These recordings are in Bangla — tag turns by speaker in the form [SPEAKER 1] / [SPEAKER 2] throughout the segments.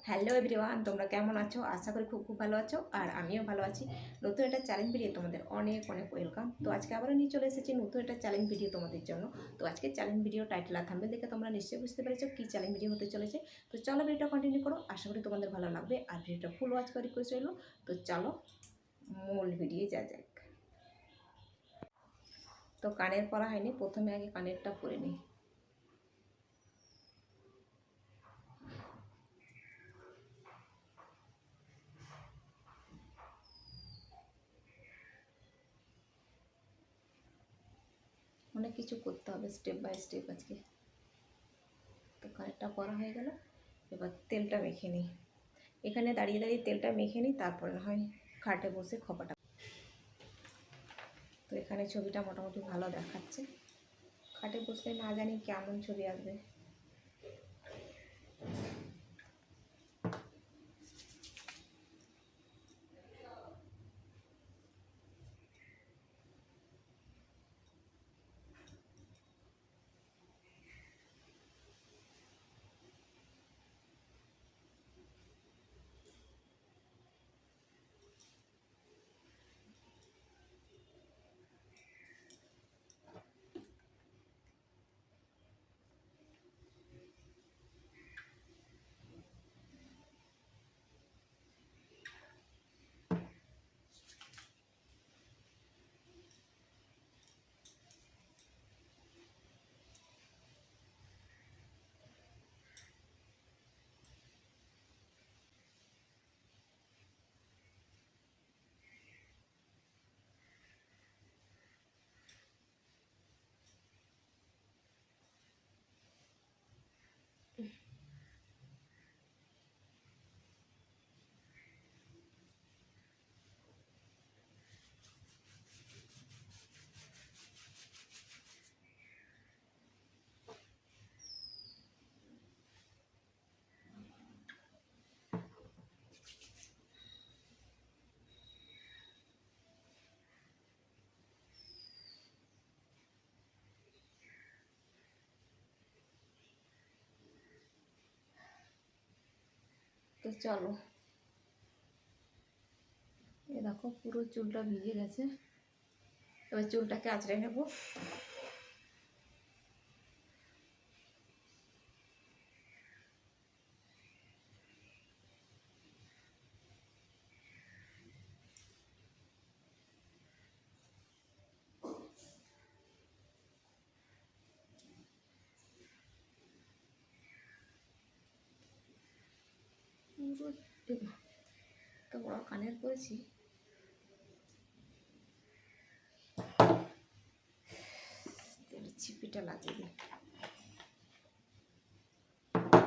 [SPEAKER 1] হ্যালো এভরিওয়ান, তোমরা কেমন আছো? আশা করি খুব ভালো আছো, আর আমিও ভালো আছি। নতুন একটা চ্যালেঞ্জ ভিডিও তোমাদের অনেক অনেক ওয়েলকাম। তো আজকে আবারও নিয়ে চলে এসেছি নতুন একটা চ্যালেঞ্জ ভিডিও তোমাদের জন্য। তো আজকে চ্যালেঞ্জ ভিডিও টাইটেল আর থাম্বনেল দেখে তোমরা নিশ্চয়ই বুঝতে পেরেছো কী চ্যালেঞ্জ ভিডিও হতে চলেছে। তো চলো ভিডিওটা কন্টিনিউ করো, আশা করি তোমাদের ভালো লাগবে, আর ভিডিওটা ফুল ওয়াচ করে রিকোয়েস্ট রইলো। তো চলো মূল ভিডিও যা যাক। তো কানের পরা হয়নি, প্রথমে আগে কানেরটা পরে নিই। অনেক কিছু করতে হবে স্টেপ বাই স্টেপ আজকে। তো কানেরটা পরা হয়ে গেল, এবার তেলটা মেখে নিই। এখানে দাঁড়িয়ে দাঁড়িয়ে তেলটা মেখে নিই, তারপরে না হয় খাটে বসে খোপাটা। তো এখানে ছবিটা মোটামুটি ভালো দেখাচ্ছে, খাটে বসলে না জানি কেমন ছবি আসবে। তো চলো, এ দেখো পুরো চুলটা ভিজে গেছে। এবার চুলটাকে আঁচড়ে নেব। পুরো তো বড় কানের পরেছি, ছিপিটা লাগিয়ে দিই,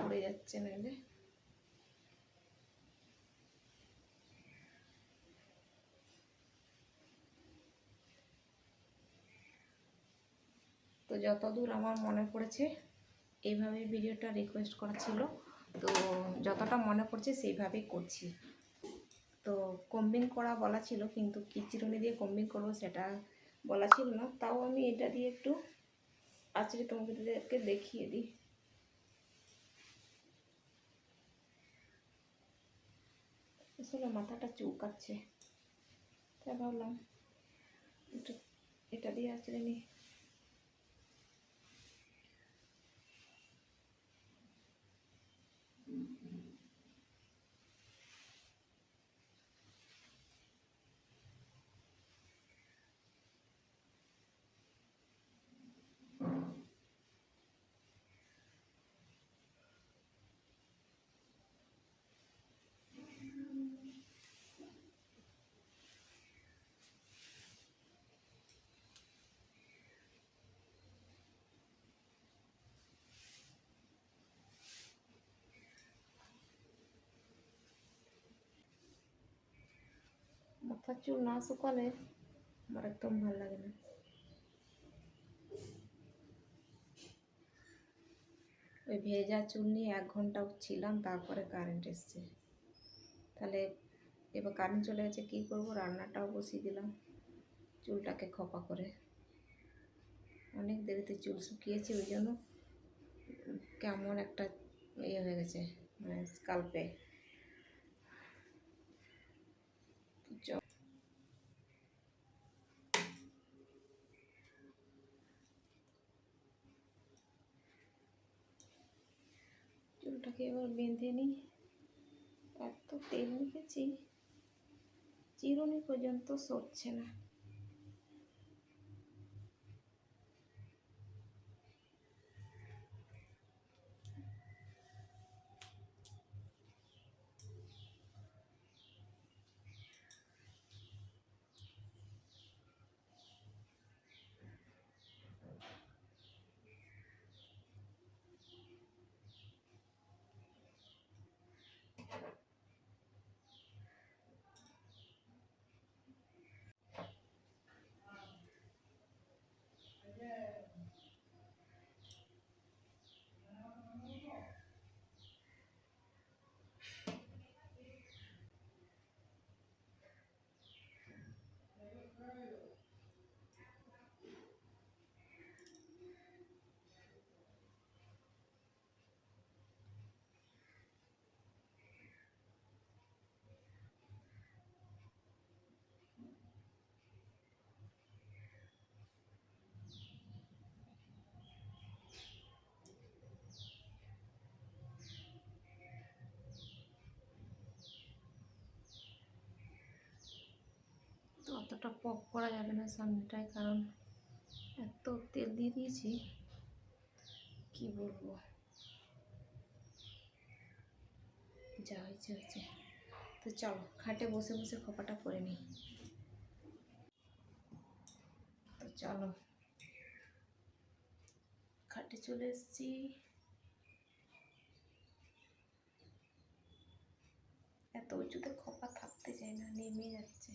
[SPEAKER 1] পড়ে যাচ্ছে নাহলে। তো যতদূর আমার মনে পড়েছে এইভাবেই ভিডিওটা রিকোয়েস্ট করা ছিল, তো যতটা মনে পড়ছে সেইভাবেই করছি। তো কম্বিং করা বলা ছিল, কিন্তু কি চিরুনি দিয়ে কম্বিং করবো সেটা বলা ছিল না। তাও আমি এটা দিয়ে একটু আঁচড়ে তোমাদেরকে দেখিয়ে দিই। আসলে মাথাটা চুলকাচ্ছে, তাই ভাবলাম একটু এটা দিয়ে আঁচড়ে নিই। মাথার চুল না শুকালে আমার একদম ভালো লাগে না। ওই ভেজা চুল নিয়ে 1 ঘন্টা ছিলাম, তারপরে কারেন্ট এসছে। তাহলে এবার কারেন্ট চলে গেছে, কী করবো? রান্নাটাও বসিয়ে দিলাম চুলটাকে খোপা করে। অনেক দেরিতে চুল শুকিয়েছে, ওই জন্য কেমন একটা ইয়ে হয়ে গেছে, মানে স্কাল্পে খোপাটাকে এবার বেঁধে নিই। এত তেল মেখেছি চিরুনি পর্যন্ত সরছে না। তো অতটা পপ করা যাবে না সামনেটায়, কারণ এত তেল দিয়ে দিয়েছি কি বলবো। যা হয়েছে হয়েছে। তো চলো খাটে বসে বসে খোপাটা করে নিই। তো চলো খাটে চলে এসেছি। এত উঁচুতে খোপা থাকতে চায় না, নেমে যাচ্ছে।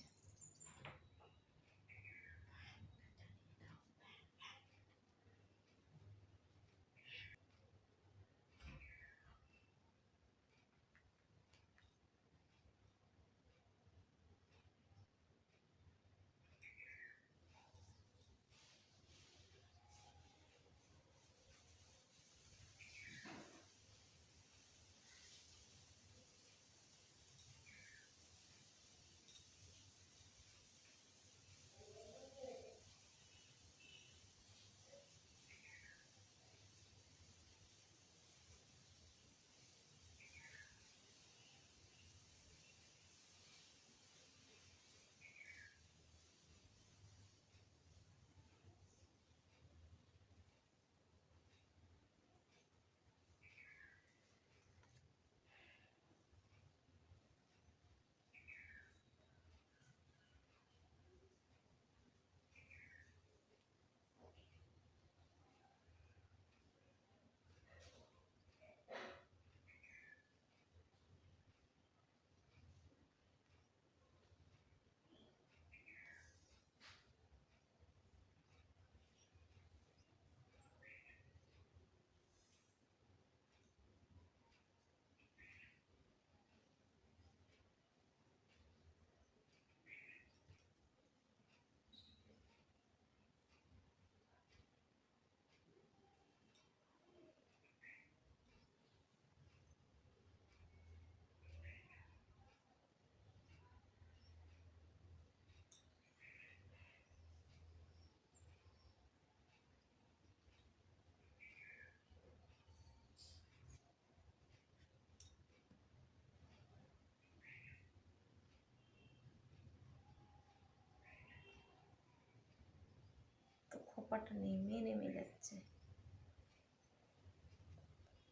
[SPEAKER 1] তো খোপাটা নেমে নেমে যাচ্ছে।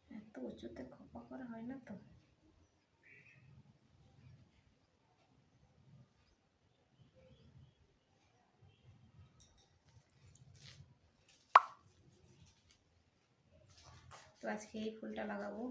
[SPEAKER 1] এত উঁচুতে খোপা করা হয় না তো। তো আজকে এই ফুলটা লাগাবো।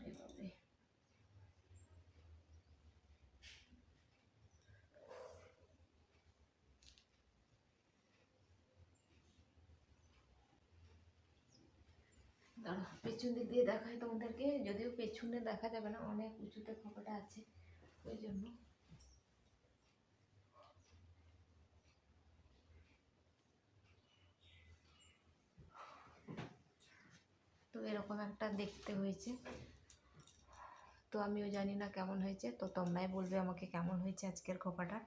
[SPEAKER 1] এভাবে দাঁড়া পেছন দিক দিয়ে দেখাই তোমাদেরকে, যদিও পেছনে দেখা যাবে না, অনেক উঁচুতে খোপাটা আছে ওই জন্য। তো এরকম একটা দেখতে হয়েছে, তো আমিও জানি না কেমন হয়েছে, তো তোমরাই বলবে আমাকে কেমন হয়েছে আজকের খোপাটা।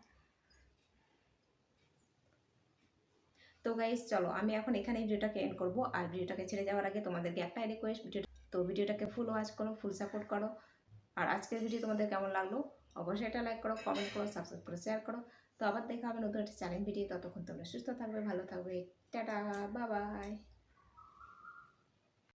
[SPEAKER 1] তো গাইস চলো আমি এখন এখানে ভিডিওটাকে এন্ড করবো, আর ভিডিওটাকে ছেড়ে যাওয়ার আগে তোমাদেরকে একটাই রিকোয়েস্ট, ভিডিওটাকে ফুল ওয়াচ করো, ফুল সাপোর্ট করো। আর আজকের ভিডিও তোমাদের কেমন লাগলো অবশ্যই এটা লাইক করো, কমেন্ট করো, সাবস্ক্রাইব করো, শেয়ার করো। তো আবার দেখা হবে নতুন একটা চ্যালেঞ্জ ভিডিও, ততক্ষণ তোমরা সুস্থ থাকবে, ভালো থাকবে, টাটা, বাই বাই।